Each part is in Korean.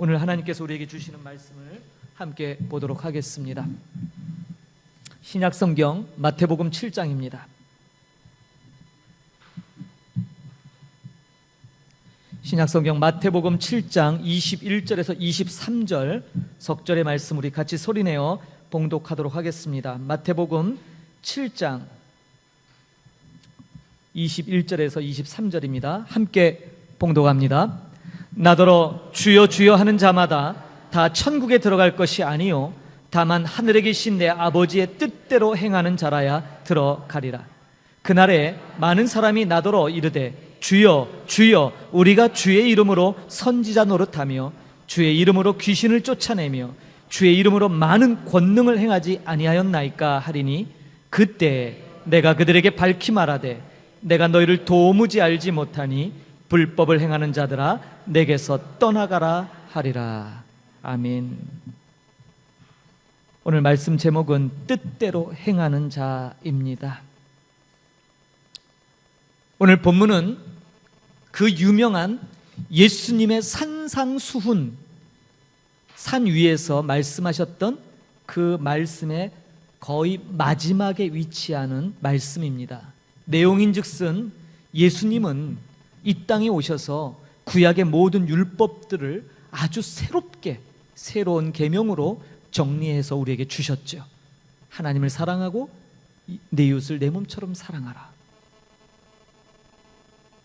오늘 하나님께서 우리에게 주시는 말씀을 함께 보도록 하겠습니다. 신약성경 마태복음 7장입니다. 신약성경 마태복음 7장 21절에서 23절 석절의 말씀 우리 같이 소리내어 봉독하도록 하겠습니다. 마태복음 7장 21절에서 23절입니다. 함께 봉독합니다. 나더러 주여 주여 하는 자마다 다 천국에 들어갈 것이 아니요 다만 하늘에 계신 내 아버지의 뜻대로 행하는 자라야 들어가리라. 그날에 많은 사람이 나더러 이르되 주여 주여 우리가 주의 이름으로 선지자 노릇하며 주의 이름으로 귀신을 쫓아내며 주의 이름으로 많은 권능을 행하지 아니하였나이까 하리니 그때 내가 그들에게 밝히 말하되 내가 너희를 도무지 알지 못하니 불법을 행하는 자들아 내게서 떠나가라 하리라. 아멘. 오늘 말씀 제목은 뜻대로 행하는 자입니다. 오늘 본문은 그 유명한 예수님의 산상수훈, 산 위에서 말씀하셨던 그 말씀의 거의 마지막에 위치하는 말씀입니다. 내용인즉슨 예수님은 이 땅에 오셔서 구약의 모든 율법들을 아주 새로운 계명으로 정리해서 우리에게 주셨죠. 하나님을 사랑하고 내 이웃을 내 몸처럼 사랑하라.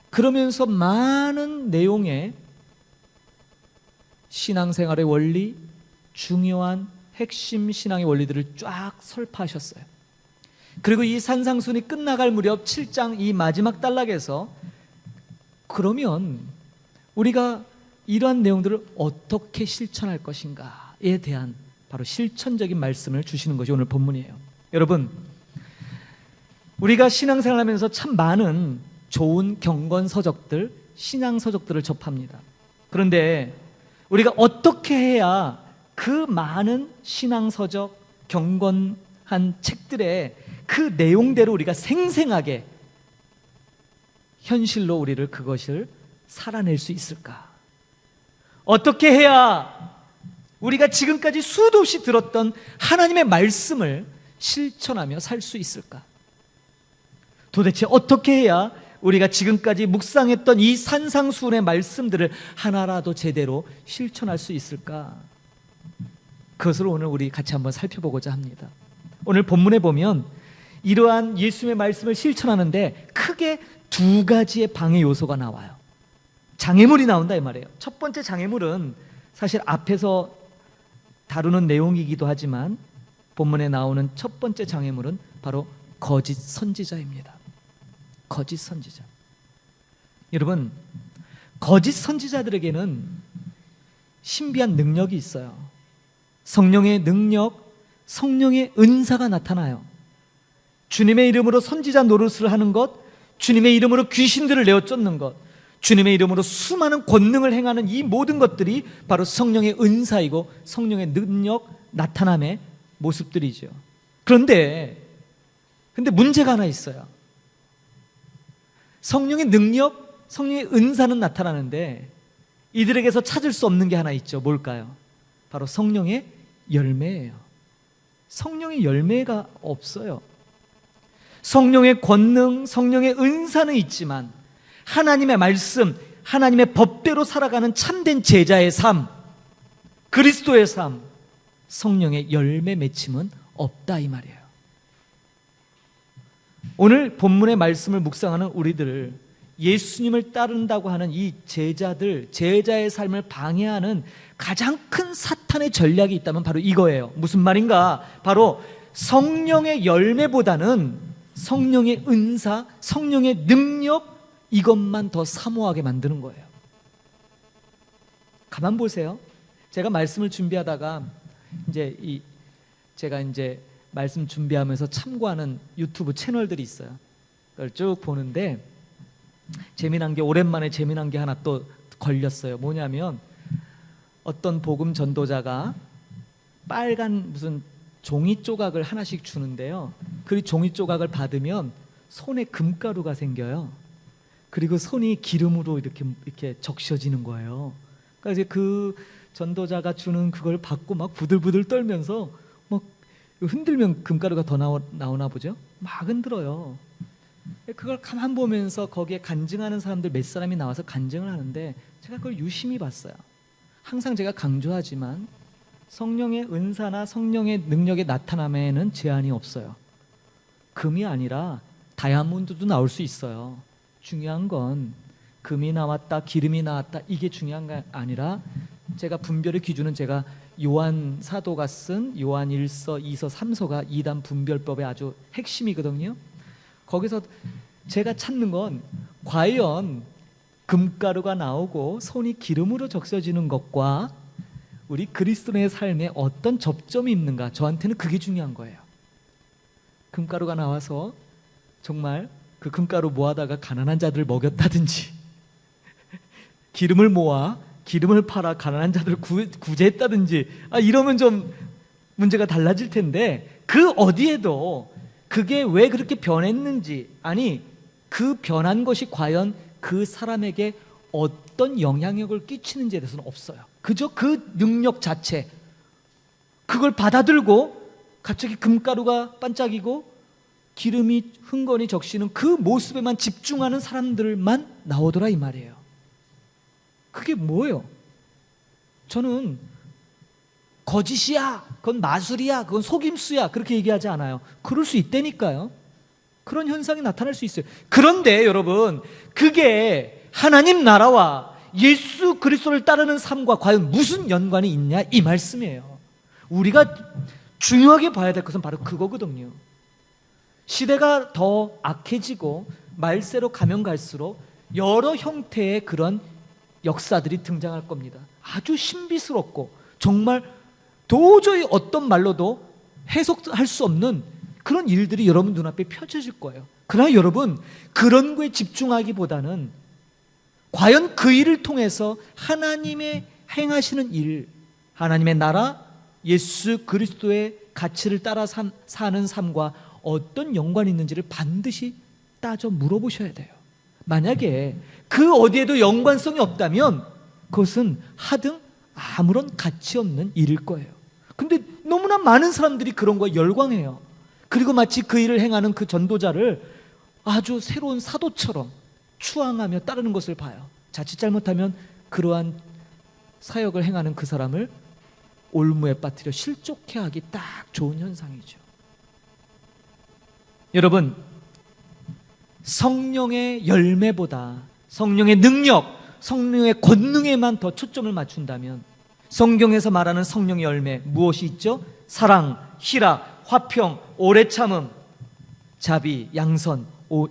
그러면서 많은 내용의 신앙생활의 원리, 중요한 핵심 신앙의 원리들을 쫙 설파하셨어요. 그리고 이 산상순이 끝나갈 무렵 7장 이 마지막 단락에서 그러면 우리가 이러한 내용들을 어떻게 실천할 것인가에 대한 바로 실천적인 말씀을 주시는 것이 오늘 본문이에요. 여러분, 우리가 신앙생활하면서 참 많은 좋은 경건서적들, 신앙서적들을 접합니다. 그런데 우리가 어떻게 해야 그 많은 신앙서적, 경건한 책들의 그 내용대로 우리가 생생하게 현실로 우리를 그것을 살아낼 수 있을까? 어떻게 해야 우리가 지금까지 수도 없이 들었던 하나님의 말씀을 실천하며 살 수 있을까? 도대체 어떻게 해야 우리가 지금까지 묵상했던 이 산상수훈의 말씀들을 하나라도 제대로 실천할 수 있을까? 그것을 오늘 우리 같이 한번 살펴보고자 합니다. 오늘 본문에 보면 이러한 예수님의 말씀을 실천하는데 크게 두 가지의 방해 요소가 나와요. 장애물이 나온다 이 말이에요. 첫 번째 장애물은 사실 앞에서 다루는 내용이기도 하지만 본문에 나오는 첫 번째 장애물은 바로 거짓 선지자입니다. 거짓 선지자. 여러분, 거짓 선지자들에게는 신비한 능력이 있어요. 성령의 능력, 성령의 은사가 나타나요. 주님의 이름으로 선지자 노릇을 하는 것, 주님의 이름으로 귀신들을 내어 쫓는 것, 주님의 이름으로 수많은 권능을 행하는 이 모든 것들이 바로 성령의 은사이고 성령의 능력, 나타남의 모습들이죠. 그런데 문제가 하나 있어요. 성령의 능력, 성령의 은사는 나타나는데 이들에게서 찾을 수 없는 게 하나 있죠. 뭘까요? 바로 성령의 열매예요. 성령의 열매가 없어요. 성령의 권능, 성령의 은사는 있지만 하나님의 말씀, 하나님의 법대로 살아가는 참된 제자의 삶, 그리스도의 삶, 성령의 열매 맺힘은 없다 이 말이에요. 오늘 본문의 말씀을 묵상하는 우리들, 예수님을 따른다고 하는 이 제자들, 제자의 삶을 방해하는 가장 큰 사탄의 전략이 있다면 바로 이거예요. 무슨 말인가? 바로 성령의 열매보다는 성령의 은사, 성령의 능력, 이것만 더 사모하게 만드는 거예요. 가만 보세요. 제가 말씀을 준비하다가 제가 말씀 준비하면서 참고하는 유튜브 채널들이 있어요. 그걸 쭉 보는데 오랜만에 재미난 게 하나 또 걸렸어요. 뭐냐면 어떤 복음 전도자가 빨간 무슨 종이 조각을 하나씩 주는데요. 그 종이 조각을 받으면 손에 금가루가 생겨요. 그리고 손이 기름으로 이렇게 적셔지는 거예요. 그러니까 이제 그 전도자가 주는 그걸 받고 막 부들부들 떨면서 막 흔들면 금가루가 더 나오나 보죠. 막 흔들어요. 그걸 가만 보면서 거기에 간증하는 사람들 몇 사람이 나와서 간증을 하는데 제가 그걸 유심히 봤어요. 항상 제가 강조하지만 성령의 은사나 성령의 능력의 나타남에는 제한이 없어요. 금이 아니라 다이아몬드도 나올 수 있어요. 중요한 건 금이 나왔다, 기름이 나왔다 이게 중요한 게 아니라 제가 분별의 기준은 제가 요한 사도가 쓴 요한 1서, 2서, 3서가 이단 분별법의 아주 핵심이거든요. 거기서 제가 찾는 건 과연 금가루가 나오고 손이 기름으로 적셔지는 것과 우리 그리스도인의 삶에 어떤 접점이 있는가, 저한테는 그게 중요한 거예요. 금가루가 나와서 정말 그 금가루 모아다가 가난한 자들을 먹였다든지 기름을 모아 기름을 팔아 가난한 자들을 구제했다든지 이러면 좀 문제가 달라질 텐데 그 어디에도 그게 왜 그렇게 변했는지, 아니 그 변한 것이 과연 그 사람에게 어떤 영향력을 끼치는지에 대해서는 없어요. 그저 그 능력 자체, 그걸 받아들고 갑자기 금가루가 반짝이고 기름이 흥건히 적시는 그 모습에만 집중하는 사람들만 나오더라 이 말이에요. 그게 뭐예요? 저는 거짓이야, 그건 마술이야, 그건 속임수야 그렇게 얘기하지 않아요. 그럴 수 있다니까요. 그런 현상이 나타날 수 있어요. 그런데 여러분, 그게 하나님 나라와 예수 그리스도를 따르는 삶과 과연 무슨 연관이 있냐 이 말씀이에요. 우리가 중요하게 봐야 될 것은 바로 그거거든요. 시대가 더 악해지고 말세로 가면 갈수록 여러 형태의 그런 역사들이 등장할 겁니다. 아주 신비스럽고 정말 도저히 어떤 말로도 해석할 수 없는 그런 일들이 여러분 눈앞에 펼쳐질 거예요. 그러나 여러분, 그런 거에 집중하기보다는 과연 그 일을 통해서 하나님의 행하시는 일, 하나님의 나라, 예수 그리스도의 가치를 따라 사는 삶과 어떤 연관이 있는지를 반드시 따져 물어보셔야 돼요. 만약에 그 어디에도 연관성이 없다면 그것은 하등 아무런 가치 없는 일일 거예요. 근데 너무나 많은 사람들이 그런 거에 열광해요. 그리고 마치 그 일을 행하는 그 전도자를 아주 새로운 사도처럼 추앙하며 따르는 것을 봐요. 자칫 잘못하면 그러한 사역을 행하는 그 사람을 올무에 빠뜨려 실족해 하기 딱 좋은 현상이죠. 여러분, 성령의 열매보다 성령의 능력, 성령의 권능에만 더 초점을 맞춘다면 성경에서 말하는 성령의 열매 무엇이 있죠? 사랑, 희락, 화평, 오래 참음, 자비, 양선,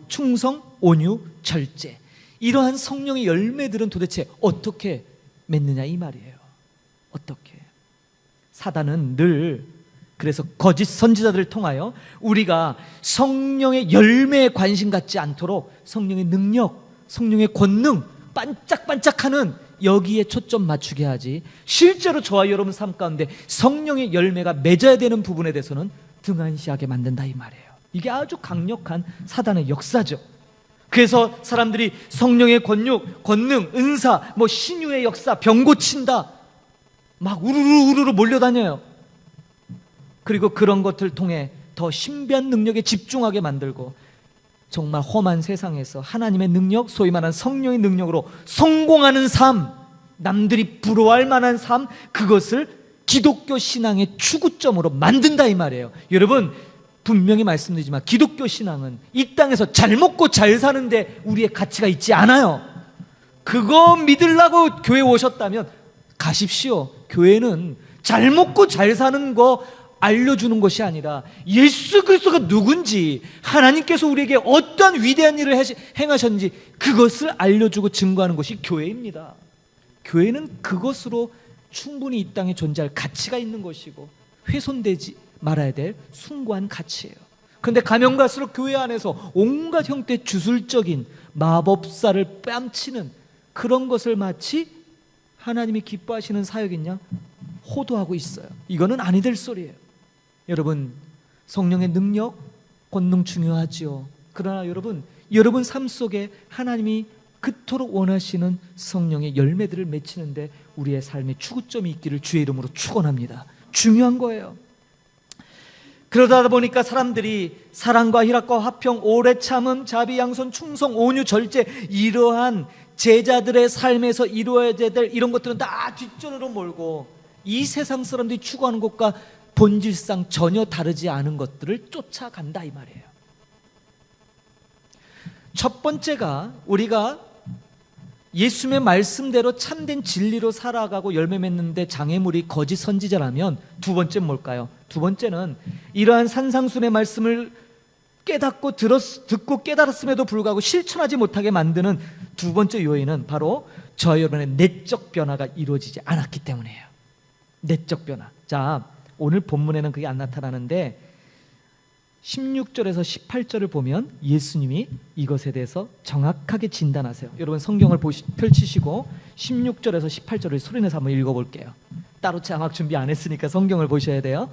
충성, 온유, 절제. 이러한 성령의 열매들은 도대체 어떻게 맺느냐 이 말이에요. 어떻게? 사단은 늘 그래서 거짓 선지자들을 통하여 우리가 성령의 열매에 관심 갖지 않도록 성령의 능력, 성령의 권능, 반짝반짝하는 여기에 초점 맞추게 하지, 실제로 저와 여러분 삶 가운데 성령의 열매가 맺어야 되는 부분에 대해서는 등한시하게 만든다 이 말이에요. 이게 아주 강력한 사단의 역사죠. 그래서 사람들이 성령의 권능, 은사, 신유의 역사, 병 고친다 막 우르르 몰려다녀요. 그리고 그런 것들 통해 더 신비한 능력에 집중하게 만들고 정말 험한 세상에서 하나님의 능력, 소위 말하는 성령의 능력으로 성공하는 삶, 남들이 부러워할 만한 삶, 그것을 기독교 신앙의 추구점으로 만든다 이 말이에요. 여러분, 분명히 말씀드리지만 기독교 신앙은 이 땅에서 잘 먹고 잘 사는데 우리의 가치가 있지 않아요. 그거 믿으려고 교회 오셨다면 가십시오. 교회는 잘 먹고 잘 사는 거 알려주는 것이 아니라 예수 그리스도가 누군지, 하나님께서 우리에게 어떤 위대한 일을 행하셨는지 그것을 알려주고 증거하는 것이 교회입니다. 교회는 그것으로 충분히 이 땅에 존재할 가치가 있는 것이고 훼손되지 말아야 될 숭고한 가치예요. 그런데 가면 갈수록 교회 안에서 온갖 형태의 주술적인 마법사를 뺨치는 그런 것을 마치 하나님이 기뻐하시는 사역인 양 호도하고 있어요. 이거는 아니 될 소리예요. 여러분, 성령의 능력, 권능 중요하지요. 그러나 여러분 삶 속에 하나님이 그토록 원하시는 성령의 열매들을 맺히는데 우리의 삶의 추구점이 있기를 주의 이름으로 축원합니다. 중요한 거예요. 그러다 보니까 사람들이 사랑과 희락과 화평, 오래 참음, 자비, 양손, 충성, 온유, 절제, 이러한 제자들의 삶에서 이루어야 될 이런 것들은 다 뒷전으로 몰고 이 세상 사람들이 추구하는 것과 본질상 전혀 다르지 않은 것들을 쫓아간다 이 말이에요. 첫 번째가 우리가 예수님의 말씀대로 참된 진리로 살아가고 열매 맺는데 장애물이 거짓 선지자라면 두 번째는 뭘까요? 두 번째는 이러한 산상순의 말씀을 깨닫고 듣고 깨달았음에도 불구하고 실천하지 못하게 만드는 두 번째 요인은 바로 저 여러분의 내적 변화가 이루어지지 않았기 때문이에요. 내적 변화. 자, 오늘 본문에는 그게 안 나타나는데 16절에서 18절을 보면 예수님이 이것에 대해서 정확하게 진단하세요. 여러분 성경을 펼치시고 16절에서 18절을 소리내서 한번 읽어볼게요. 따로 장학 준비 안 했으니까 성경을 보셔야 돼요.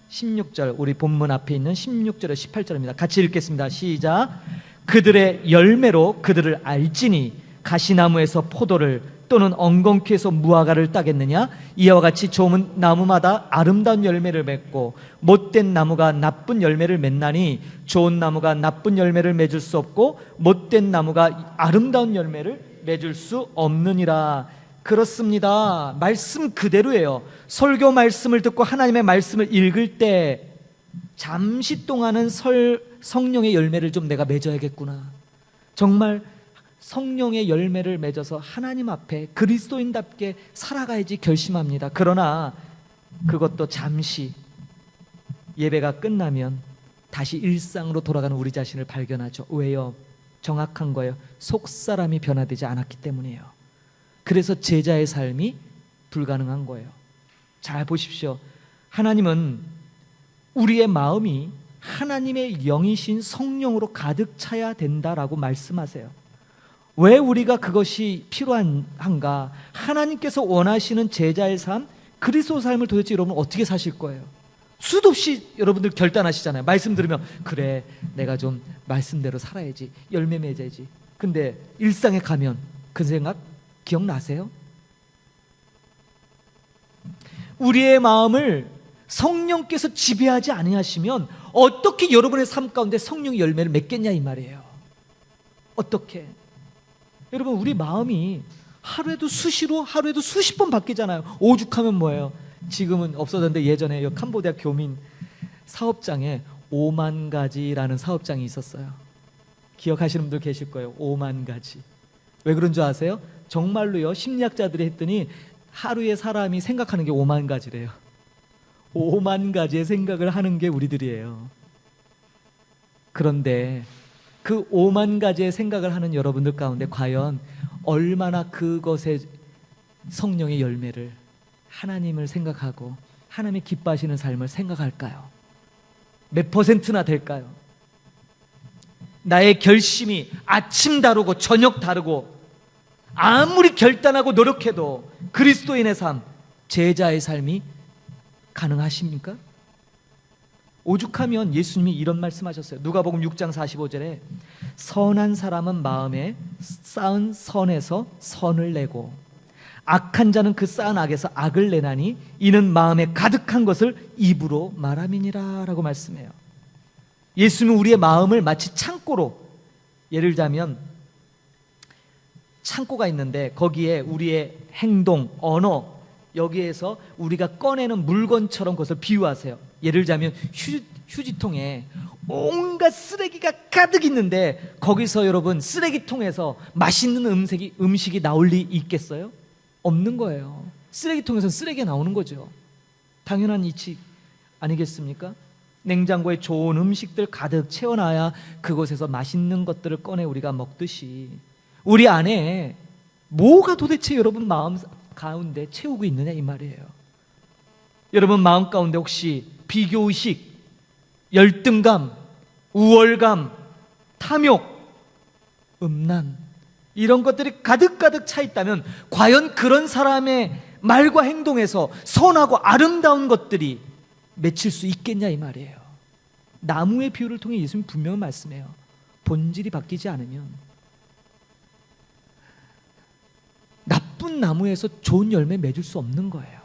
16절, 우리 본문 앞에 있는 16절에서 18절입니다. 같이 읽겠습니다. 시작. 그들의 열매로 그들을 알지니 가시나무에서 포도를 또는 엉겅퀴에서 무화과를 따겠느냐? 이와 같이 좋은 나무마다 아름다운 열매를 맺고 못된 나무가 나쁜 열매를 맺나니 좋은 나무가 나쁜 열매를 맺을 수 없고 못된 나무가 아름다운 열매를 맺을 수 없느니라. 그렇습니다. 말씀 그대로예요. 설교 말씀을 듣고 하나님의 말씀을 읽을 때 잠시 동안은 성령의 열매를 좀 내가 맺어야겠구나. 정말 성령의 열매를 맺어서 하나님 앞에 그리스도인답게 살아가야지 결심합니다. 그러나 그것도 잠시 예배가 끝나면 다시 일상으로 돌아가는 우리 자신을 발견하죠. 왜요? 정확한 거예요. 속사람이 변화되지 않았기 때문이에요. 그래서 제자의 삶이 불가능한 거예요. 잘 보십시오. 하나님은 우리의 마음이 하나님의 영이신 성령으로 가득 차야 된다라고 말씀하세요. 왜 우리가 그것이 필요한가? 하나님께서 원하시는 제자의 삶, 그리스도 삶을 도대체 여러분 어떻게 사실 거예요? 수도 없이 여러분들 결단하시잖아요. 말씀 들으면 그래 내가 좀 말씀대로 살아야지, 열매 맺어야지. 근데 일상에 가면 그 생각 기억나세요? 우리의 마음을 성령께서 지배하지 아니하시면 어떻게 여러분의 삶 가운데 성령의 열매를 맺겠냐 이 말이에요. 어떻게? 여러분 우리 마음이 하루에도 수시로 하루에도 수십 번 바뀌잖아요. 오죽하면 뭐예요? 지금은 없어졌는데 예전에 캄보디아 교민 사업장에 5만 가지라는 사업장이 있었어요. 기억하시는 분들 계실 거예요. 5만 가지. 왜 그런 줄 아세요? 정말로요. 심리학자들이 했더니 하루에 사람이 생각하는 게 5만 가지래요. 5만 가지의 생각을 하는 게 우리들이에요. 그런데 그 5만 가지의 생각을 하는 여러분들 가운데 과연 얼마나 그것의 성령의 열매를 하나님을 생각하고 하나님이 기뻐하시는 삶을 생각할까요? 몇 %나 될까요? 나의 결심이 아침 다르고 저녁 다르고 아무리 결단하고 노력해도 그리스도인의 삶, 제자의 삶이 가능하십니까? 오죽하면 예수님이 이런 말씀하셨어요. 누가복음 6장 45절에 선한 사람은 마음에 쌓은 선에서 선을 내고 악한 자는 그 쌓은 악에서 악을 내나니 이는 마음에 가득한 것을 입으로 말함이니라 라고 말씀해요. 예수님은 우리의 마음을 마치 창고로, 예를 들자면 창고가 있는데 거기에 우리의 행동, 언어, 여기에서 우리가 꺼내는 물건처럼 그것을 비유하세요. 예를 들자면 휴지통에 온갖 쓰레기가 가득 있는데 거기서 여러분 쓰레기통에서 맛있는 음식이 나올 리 있겠어요? 없는 거예요. 쓰레기통에서 쓰레기가 나오는 거죠. 당연한 이치 아니겠습니까? 냉장고에 좋은 음식들 가득 채워놔야 그곳에서 맛있는 것들을 꺼내 우리가 먹듯이 우리 안에 뭐가 도대체 여러분 마음 가운데 채우고 있느냐 이 말이에요. 여러분 마음 가운데 혹시 비교의식, 열등감, 우월감, 탐욕, 음란 이런 것들이 가득가득 차 있다면 과연 그런 사람의 말과 행동에서 선하고 아름다운 것들이 맺힐 수 있겠냐 이 말이에요. 나무의 비유를 통해 예수님이 분명히 말씀해요. 본질이 바뀌지 않으면 나쁜 나무에서 좋은 열매 맺을 수 없는 거예요.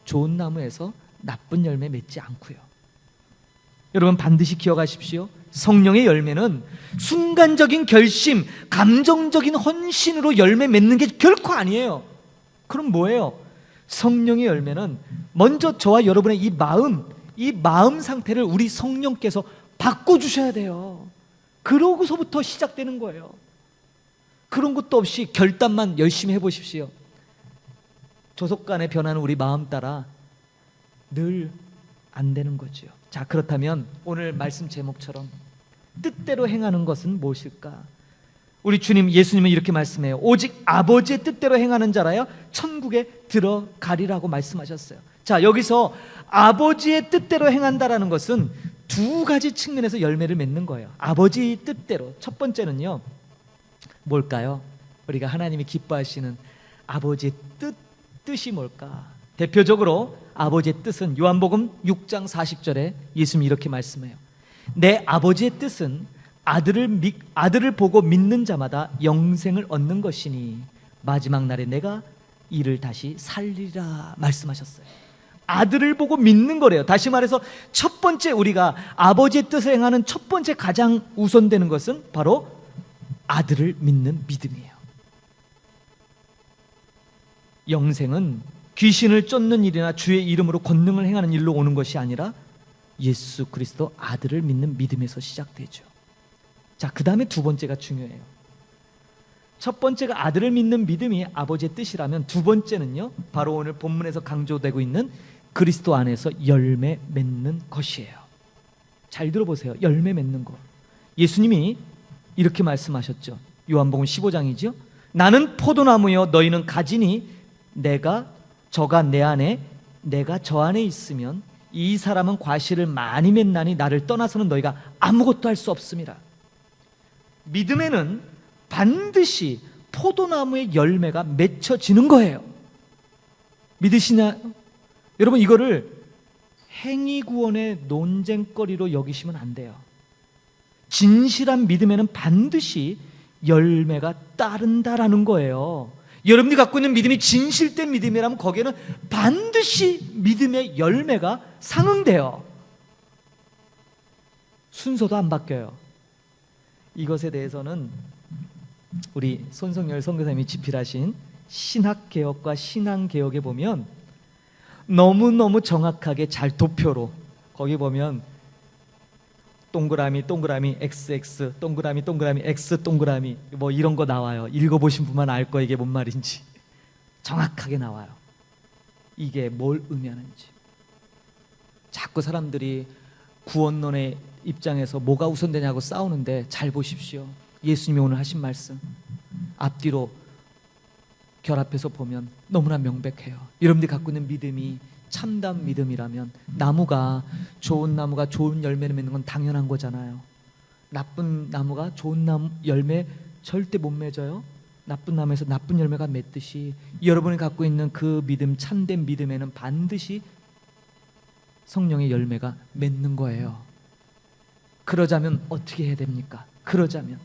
좋은 나무에서 나쁜 열매 맺지 않고요. 여러분 반드시 기억하십시오. 성령의 열매는 순간적인 결심, 감정적인 헌신으로 열매 맺는 게 결코 아니에요. 그럼 뭐예요? 성령의 열매는 먼저 저와 여러분의 이 마음 상태를 우리 성령께서 바꿔주셔야 돼요. 그러고서부터 시작되는 거예요. 그런 것도 없이 결단만 열심히 해보십시오. 조속간에 변하는 우리 마음 따라 늘 안 되는 거죠. 자, 그렇다면 오늘 말씀 제목처럼 뜻대로 행하는 것은 무엇일까? 우리 주님 예수님은 이렇게 말씀해요. 오직 아버지의 뜻대로 행하는 자라야 천국에 들어가리라고 말씀하셨어요. 자, 여기서 아버지의 뜻대로 행한다라는 것은 두 가지 측면에서 열매를 맺는 거예요. 아버지 뜻대로. 첫 번째는요, 뭘까요? 우리가 하나님이 기뻐하시는 아버지의 뜻이 뭘까? 대표적으로 아버지의 뜻은 요한복음 6장 40절에 예수님이 이렇게 말씀해요. 내 아버지의 뜻은 아들을 보고 믿는 자마다 영생을 얻는 것이니 마지막 날에 내가 이를 다시 살리라 말씀하셨어요. 아들을 보고 믿는 거래요. 다시 말해서 첫 번째 우리가 아버지의 뜻을 행하는 첫 번째 가장 우선되는 것은 바로 아들을 믿는 믿음이에요. 영생은 귀신을 쫓는 일이나 주의 이름으로 권능을 행하는 일로 오는 것이 아니라 예수 그리스도 아들을 믿는 믿음에서 시작되죠. 자, 그 다음에 두 번째가 중요해요. 첫 번째가 아들을 믿는 믿음이 아버지의 뜻이라면 두 번째는요, 바로 오늘 본문에서 강조되고 있는 그리스도 안에서 열매 맺는 것이에요. 잘 들어보세요. 열매 맺는 것. 예수님이 이렇게 말씀하셨죠. 요한복음 15장이죠. 나는 포도나무요 너희는 가지니 저가 내 안에 내가 저 안에 있으면 이 사람은 과실을 많이 맺나니 나를 떠나서는 너희가 아무것도 할 수 없습니다. 믿음에는 반드시 포도나무의 열매가 맺혀지는 거예요. 믿으시나요? 여러분, 이거를 행위구원의 논쟁거리로 여기시면 안 돼요. 진실한 믿음에는 반드시 열매가 따른다라는 거예요. 여러분이 갖고 있는 믿음이 진실된 믿음이라면 거기에는 반드시 믿음의 열매가 상응돼요. 순서도 안 바뀌어요. 이것에 대해서는 우리 손성열 선교사님이 집필하신 신학개혁과 신앙개혁에 보면 너무너무 정확하게 잘 도표로, 거기 보면 동그라미 동그라미 XX 동그라미 동그라미 X 동그라미 뭐 이런 거 나와요. 읽어보신 분만 알 거예요. 이게 뭔 말인지 정확하게 나와요. 이게 뭘 의미하는지. 자꾸 사람들이 구원론의 입장에서 뭐가 우선되냐고 싸우는데 잘 보십시오. 예수님이 오늘 하신 말씀 앞뒤로 결합해서 보면 너무나 명백해요. 여러분들이 갖고 있는 믿음이 참담 믿음이라면 좋은 나무가 좋은 열매를 맺는 건 당연한 거잖아요. 나쁜 나무가 좋은 열매 절대 못 맺어요. 나쁜 나무에서 나쁜 열매가 맺듯이 여러분이 갖고 있는 그 믿음, 참된 믿음에는 반드시 성령의 열매가 맺는 거예요. 그러자면 어떻게 해야 됩니까? 그러자면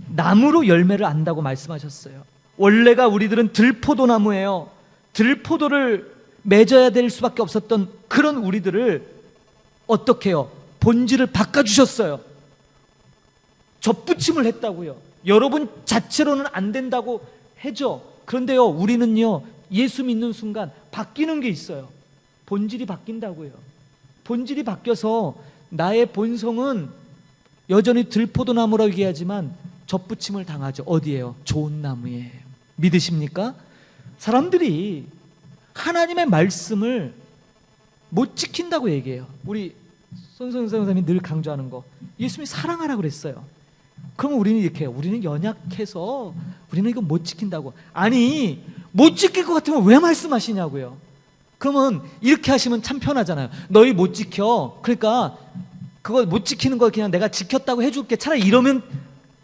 나무로 열매를 안다고 말씀하셨어요. 원래가 우리들은 들포도나무예요. 들포도를 맺어야 될 수밖에 없었던 그런 우리들을 어떻게 해요? 본질을 바꿔주셨어요. 접붙임을 했다고요. 여러분 자체로는 안 된다고 해죠. 그런데요, 우리는요, 예수 믿는 순간 바뀌는 게 있어요. 본질이 바뀐다고요. 본질이 바뀌어서 나의 본성은 여전히 들포도나무라고 얘기하지만 접붙임을 당하죠. 어디에요? 좋은 나무에. 믿으십니까? 사람들이 하나님의 말씀을 못 지킨다고 얘기해요. 우리 손성현 선생님이 늘 강조하는 거, 예수님이 사랑하라고 그랬어요. 그러면 우리는 이렇게 해요. 우리는 연약해서 우리는 이거 못 지킨다고. 아니, 못 지킬 것 같으면 왜 말씀하시냐고요. 그러면 이렇게 하시면 참 편하잖아요. 너희 못 지켜. 그러니까 그거 못 지키는 거 그냥 내가 지켰다고 해줄게. 차라리 이러면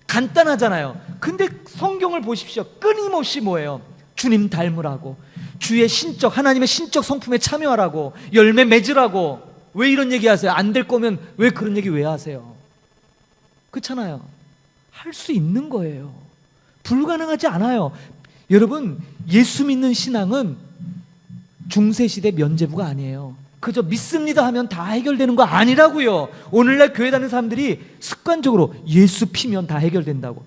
간단하잖아요. 근데 성경을 보십시오. 끊임없이 뭐예요? 주님 닮으라고, 주의 신적, 하나님의 신적 성품에 참여하라고, 열매 맺으라고. 왜 이런 얘기 하세요? 안 될 거면 왜 그런 얘기 왜 하세요? 그렇잖아요. 할 수 있는 거예요. 불가능하지 않아요. 여러분, 예수 믿는 신앙은 중세시대 면죄부가 아니에요. 그저 믿습니다 하면 다 해결되는 거 아니라고요. 오늘날 교회 다니는 사람들이 습관적으로 예수 피면 다 해결된다고.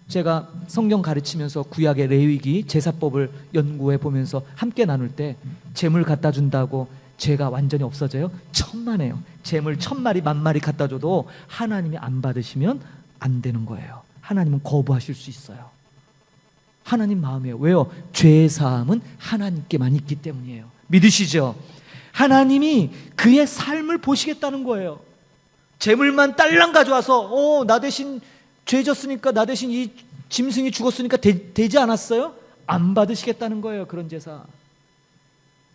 제가 성경 가르치면서 구약의 레위기 제사법을 연구해 보면서 함께 나눌 때 재물 갖다 준다고 죄가 완전히 없어져요? 천만에요. 재물 1000마리 10,000마리 갖다 줘도 하나님이 안 받으시면 안 되는 거예요. 하나님은 거부하실 수 있어요. 하나님 마음이에요. 왜요? 죄의 사함은 하나님께만 있기 때문이에요. 믿으시죠? 하나님이 그의 삶을 보시겠다는 거예요. 재물만 딸랑 가져와서 나 대신 죄 졌으니까, 나 대신 이 짐승이 죽었으니까 되지 않았어요? 안 받으시겠다는 거예요. 그런 제사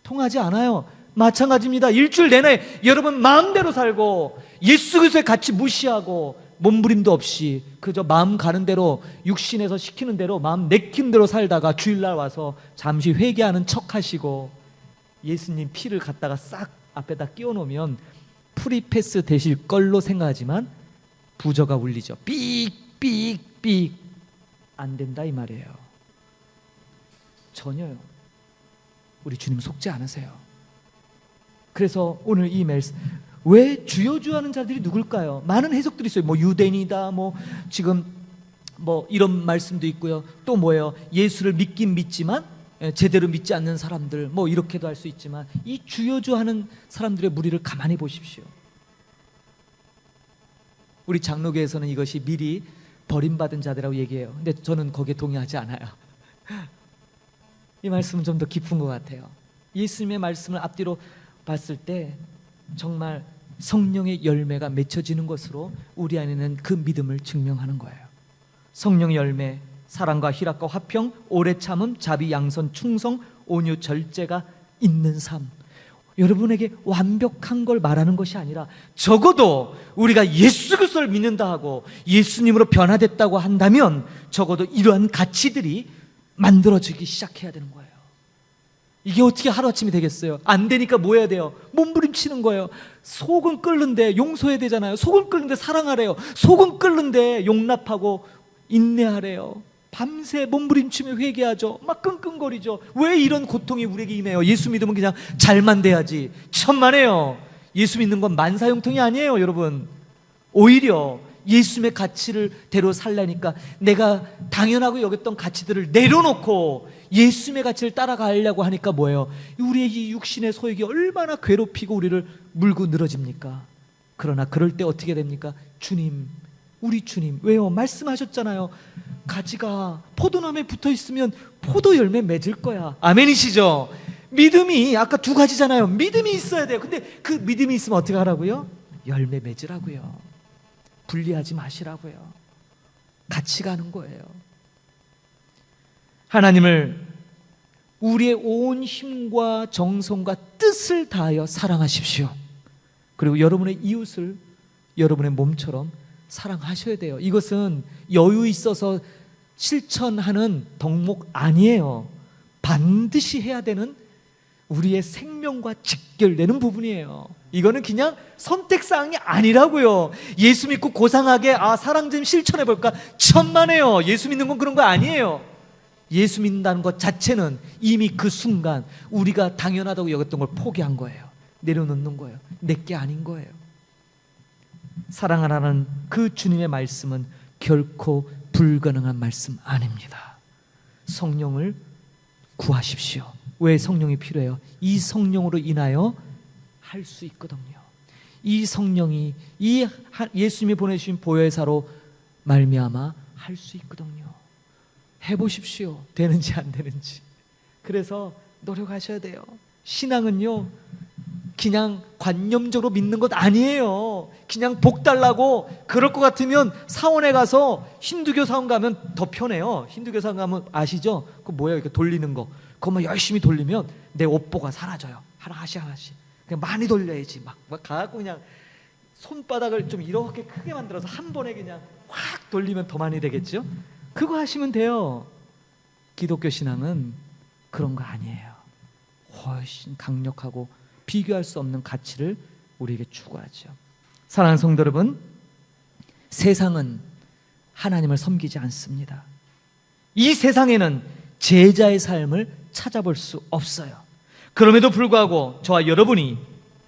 통하지 않아요. 마찬가지입니다. 일주일 내내 여러분 마음대로 살고 예수 그리스도의 가치 무시하고 몸부림도 없이 그저 마음 가는 대로, 육신에서 시키는 대로, 마음 내키는 대로 살다가 주일날 와서 잠시 회개하는 척하시고 예수님 피를 갖다가 싹 앞에다 끼워놓으면 프리패스 되실 걸로 생각하지만 부저가 울리죠. 삑삑삑. 안 된다 이 말이에요. 전혀요. 우리 주님 속지 않으세요. 그래서 오늘 이 말씀, 왜 주여 주여 하는 자들이 누굴까요? 많은 해석들이 있어요. 뭐 유대인이다, 뭐 지금 뭐 이런 말씀도 있고요. 또 뭐예요? 예수를 믿긴 믿지만 제대로 믿지 않는 사람들, 뭐 이렇게도 할 수 있지만, 이 주여 주여 하는 사람들의 무리를 가만히 보십시오. 우리 장로교에서는 이것이 미리 버림받은 자들이라고 얘기해요. 근데 저는 거기에 동의하지 않아요. 이 말씀은 좀 더 깊은 것 같아요. 예수님의 말씀을 앞뒤로 봤을 때 정말 성령의 열매가 맺혀지는 것으로 우리 안에는 그 믿음을 증명하는 거예요. 성령의 열매, 사랑과 희락과 화평, 오래 참음, 자비, 양선, 충성, 온유, 절제가 있는 삶. 여러분에게 완벽한 걸 말하는 것이 아니라 적어도 우리가 예수 그리스도를 믿는다 하고 예수님으로 변화됐다고 한다면 적어도 이러한 가치들이 만들어지기 시작해야 되는 거예요. 이게 어떻게 하루아침이 되겠어요? 안 되니까 뭐 해야 돼요? 몸부림치는 거예요. 속은 끓는데 용서해야 되잖아요. 속은 끓는데 사랑하래요. 속은 끓는데 용납하고 인내하래요. 밤새 몸부림치며 회개하죠. 막 끙끙거리죠. 왜 이런 고통이 우리에게 임해요? 예수 믿으면 그냥 잘만 돼야지. 천만에요. 예수 믿는 건 만사형통이 아니에요, 여러분. 오히려 예수님의 가치를 대로 살려니까 내가 당연하고 여겼던 가치들을 내려놓고 예수님의 가치를 따라가려고 하니까 뭐예요? 우리의 이 육신의 소욕이 얼마나 괴롭히고 우리를 물고 늘어집니까? 그러나 그럴 때 어떻게 됩니까? 주님, 우리 주님, 왜요? 말씀하셨잖아요. 가지가 포도나무에 붙어 있으면 포도 열매 맺을 거야. 아멘이시죠? 믿음이 아까 2가지잖아요. 믿음이 있어야 돼요. 근데 그 믿음이 있으면 어떻게 하라고요? 열매 맺으라고요. 분리하지 마시라고요. 같이 가는 거예요. 하나님을 우리의 온 힘과 정성과 뜻을 다하여 사랑하십시오. 그리고 여러분의 이웃을 여러분의 몸처럼 사랑하셔야 돼요. 이것은 여유 있어서 실천하는 덕목 아니에요. 반드시 해야 되는 우리의 생명과 직결되는 부분이에요. 이거는 그냥 선택사항이 아니라고요. 예수 믿고 고상하게 사랑 좀 실천해볼까? 천만에요. 예수 믿는 건 그런 거 아니에요. 예수 믿는다는 것 자체는 이미 그 순간 우리가 당연하다고 여겼던 걸 포기한 거예요. 내려놓는 거예요. 내게 아닌 거예요. 사랑하라는 그 주님의 말씀은 결코 불가능한 말씀 아닙니다. 성령을 구하십시오. 왜 성령이 필요해요? 이 성령으로 인하여 할 수 있거든요. 이 성령이 이 예수님이 보내주신 보혜사로 말미암아 할 수 있거든요. 해보십시오. 되는지 안 되는지. 그래서 노력하셔야 돼요. 신앙은요 그냥 관념적으로 믿는 것 아니에요. 그냥 복 달라고. 그럴 것 같으면 사원에 가서 힌두교 사원 가면 더 편해요. 힌두교 사원 가면 아시죠? 그 뭐예요? 이렇게 돌리는 거. 그것만 열심히 돌리면 내 업보가 사라져요. 하나씩 하나씩. 그냥 많이 돌려야지. 막 가갖고 그냥 손바닥을 좀 이렇게 크게 만들어서 한 번에 그냥 확 돌리면 더 많이 되겠죠? 그거 하시면 돼요. 기독교 신앙은 그런 거 아니에요. 훨씬 강력하고 비교할 수 없는 가치를 우리에게 추구하죠. 사랑하는 성도 여러분, 세상은 하나님을 섬기지 않습니다. 이 세상에는 제자의 삶을 찾아볼 수 없어요. 그럼에도 불구하고 저와 여러분이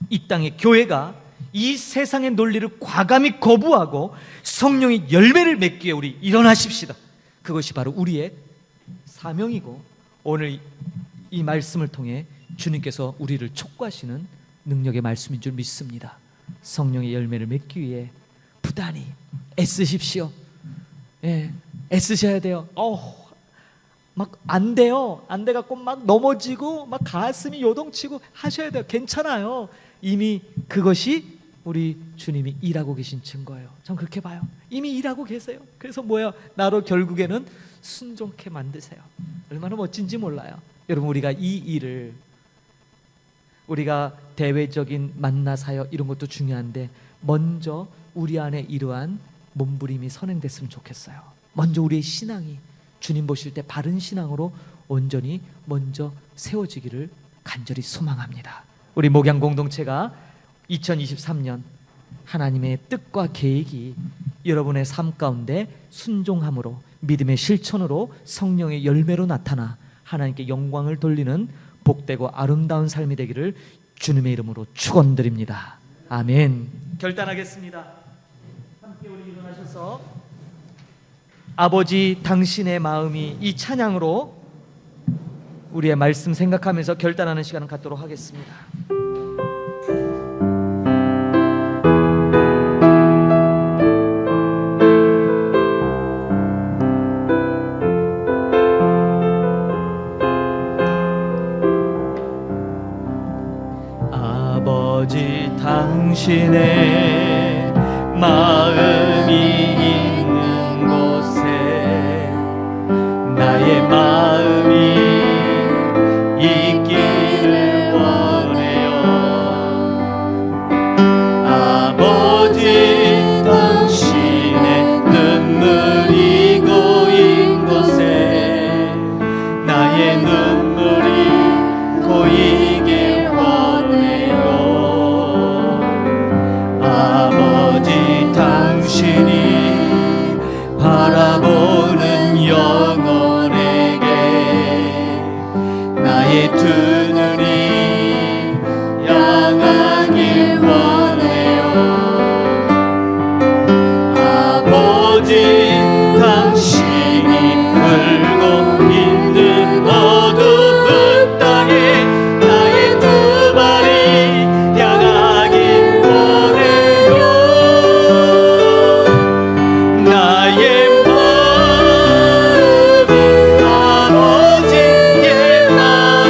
이 땅의 교회가 이 세상의 논리를 과감히 거부하고 성령의 열매를 맺기에 우리 일어나십시다. 그것이 바로 우리의 사명이고, 오늘 이 말씀을 통해 주님께서 우리를 촉구하시는 능력의 말씀인 줄 믿습니다. 성령의 열매를 맺기 위해 부단히 애쓰십시오. 예, 애쓰셔야 돼요. 막 안 돼요. 안 돼갖고 막 넘어지고 막 가슴이 요동치고 하셔야 돼요. 괜찮아요. 이미 그것이 우리 주님이 일하고 계신 증거예요. 전 그렇게 봐요. 이미 일하고 계세요. 그래서 뭐야? 나로 결국에는 순종케 만드세요. 얼마나 멋진지 몰라요. 여러분, 우리가 이 일을, 우리가 대외적인 만나 사역 이런 것도 중요한데 먼저 우리 안에 이러한 몸부림이 선행됐으면 좋겠어요. 먼저 우리의 신앙이 주님 보실 때 바른 신앙으로 온전히 먼저 세워지기를 간절히 소망합니다. 우리 목양 공동체가 2023년 하나님의 뜻과 계획이 여러분의 삶 가운데 순종함으로, 믿음의 실천으로, 성령의 열매로 나타나 하나님께 영광을 돌리는 복되고 아름다운 삶이 되기를 주님의 이름으로 축원드립니다. 아멘. 결단하겠습니다. 함께 우리 일어나셔서 아버지 당신의 마음이, 이 찬양으로 우리의 말씀 생각하면서 결단하는 시간을 갖도록 하겠습니다. 아버지 당신의 마음이 있는 곳에 나의 마음이 있기를 원해요. 아버지 당신의 눈물이 고인 곳에 나의 눈물이 고이길 원해요. 아버지 당신이 바라보는 영혼에게 나의 두 눈이 향하길 원해요. 아버지 당신이 울고 있는 어두운 땅에 나의 두 발이 향하길 원해요. 나의 마음이 아버지의 마음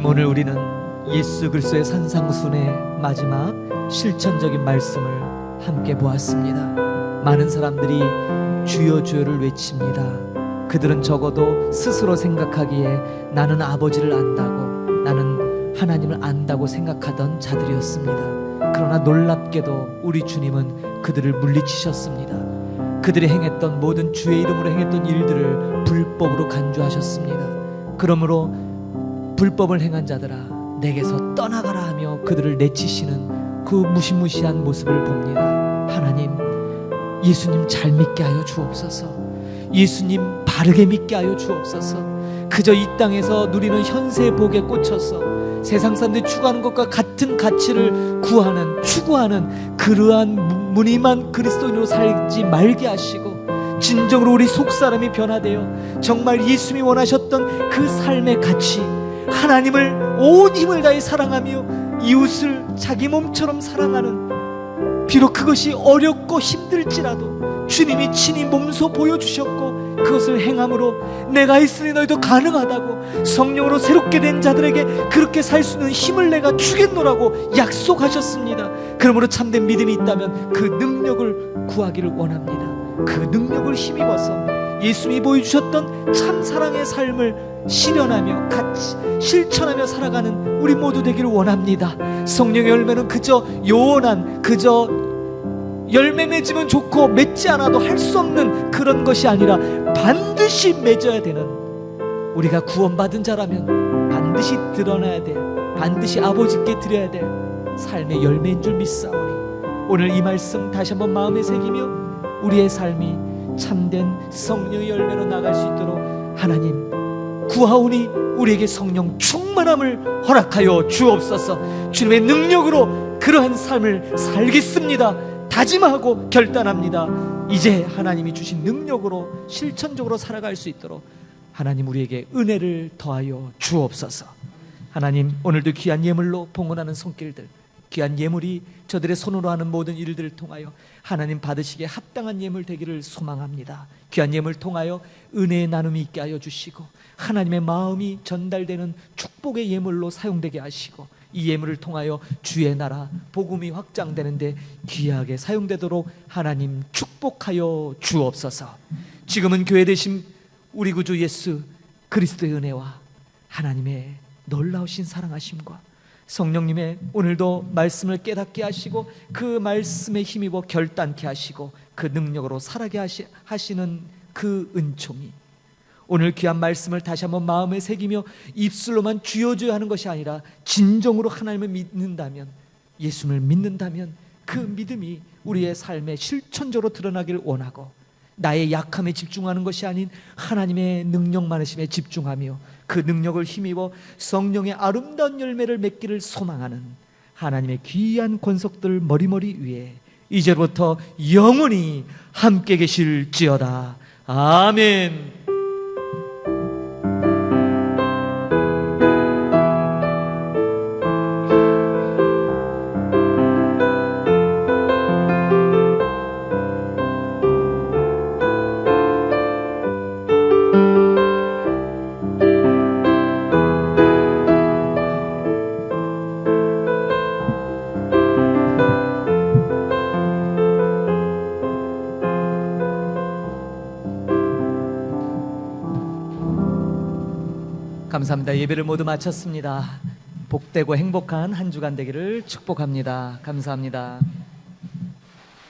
오늘 우리는 예수 그리스도의 산상순의 마지막 실천적인 말씀을 함께 보았습니다. 많은 사람들이 주여 주여를 외칩니다. 그들은 적어도 스스로 생각하기에 나는 아버지를 안다고, 나는 하나님을 안다고 생각하던 자들이었습니다. 그러나 놀랍게도 우리 주님은 그들을 물리치셨습니다. 그들이 행했던 모든 주의 이름으로 행했던 일들을 불법으로 간주하셨습니다. 그러므로 불법을 행한 자들아 내게서 떠나가라 하며 그들을 내치시는 그 무시무시한 모습을 봅니다. 하나님, 예수님 잘 믿게 하여 주옵소서. 예수님 바르게 믿게 하여 주옵소서. 그저 이 땅에서 누리는 현세 복에 꽂혀서 세상 사람들이 추구하는 것과 같은 가치를 구하는, 추구하는 그러한 무늬만 그리스도인으로 살지 말게 하시고, 진정으로 우리 속사람이 변화되어 정말 예수님이 원하셨던 그 삶의 가치, 하나님을 온 힘을 다해 사랑하며 이웃을 자기 몸처럼 사랑하는, 비록 그것이 어렵고 힘들지라도 주님이 친히 몸소 보여주셨고 그것을 행함으로 내가 있으니 너희도 가능하다고, 성령으로 새롭게 된 자들에게 그렇게 살 수 있는 힘을 내가 주겠노라고 약속하셨습니다. 그러므로 참된 믿음이 있다면 그 능력을 구하기를 원합니다. 그 능력을 힘입어서 예수님이 보여주셨던 참사랑의 삶을 실현하며 같이 실천하며 살아가는 우리 모두 되기를 원합니다. 성령의 열매는 그저 요원한, 그저 열매 맺으면 좋고 맺지 않아도 할 수 없는 그런 것이 아니라 반드시 맺어야 되는, 우리가 구원받은 자라면 반드시 드러나야 될, 반드시 아버지께 드려야 될 삶의 열매인 줄 믿사오니 오늘 이 말씀 다시 한번 마음에 새기며 우리의 삶이 참된 성령의 열매로 나갈 수 있도록 하나님 구하오니 우리에게 성령 충만함을 허락하여 주옵소서. 주님의 능력으로 그러한 삶을 살겠습니다. 다짐하고 결단합니다. 이제 하나님이 주신 능력으로 실천적으로 살아갈 수 있도록 하나님 우리에게 은혜를 더하여 주옵소서. 하나님, 오늘도 귀한 예물로 봉헌하는 손길들, 귀한 예물이 저들의 손으로 하는 모든 일들을 통하여 하나님 받으시기에 합당한 예물 되기를 소망합니다. 귀한 예물 통하여 은혜의 나눔이 있게 하여 주시고 하나님의 마음이 전달되는 축복의 예물로 사용되게 하시고 이 예물을 통하여 주의 나라 복음이 확장되는데 귀하게 사용되도록 하나님 축복하여 주옵소서. 지금은 교회 되신 우리 구주 예수 그리스도의 은혜와 하나님의 놀라우신 사랑하심과 성령님의 오늘도 말씀을 깨닫게 하시고 그 말씀에 힘입어 결단케 하시고 그 능력으로 살아게 하시는 그 은총이 오늘 귀한 말씀을 다시 한번 마음에 새기며 입술로만 주여 주여 하는 것이 아니라 진정으로 하나님을 믿는다면, 예수님을 믿는다면 그 믿음이 우리의 삶에 실천적으로 드러나길 원하고 나의 약함에 집중하는 것이 아닌 하나님의 능력 많으심에 집중하며 그 능력을 힘입어 성령의 아름다운 열매를 맺기를 소망하는 하나님의 귀한 권속들 머리머리 위에 이제부터 영원히 함께 계실지어다. 아멘. 감사합니다. 예배를 모두 마쳤습니다. 복되고 행복한 한 주간 되기를 축복합니다. 감사합니다.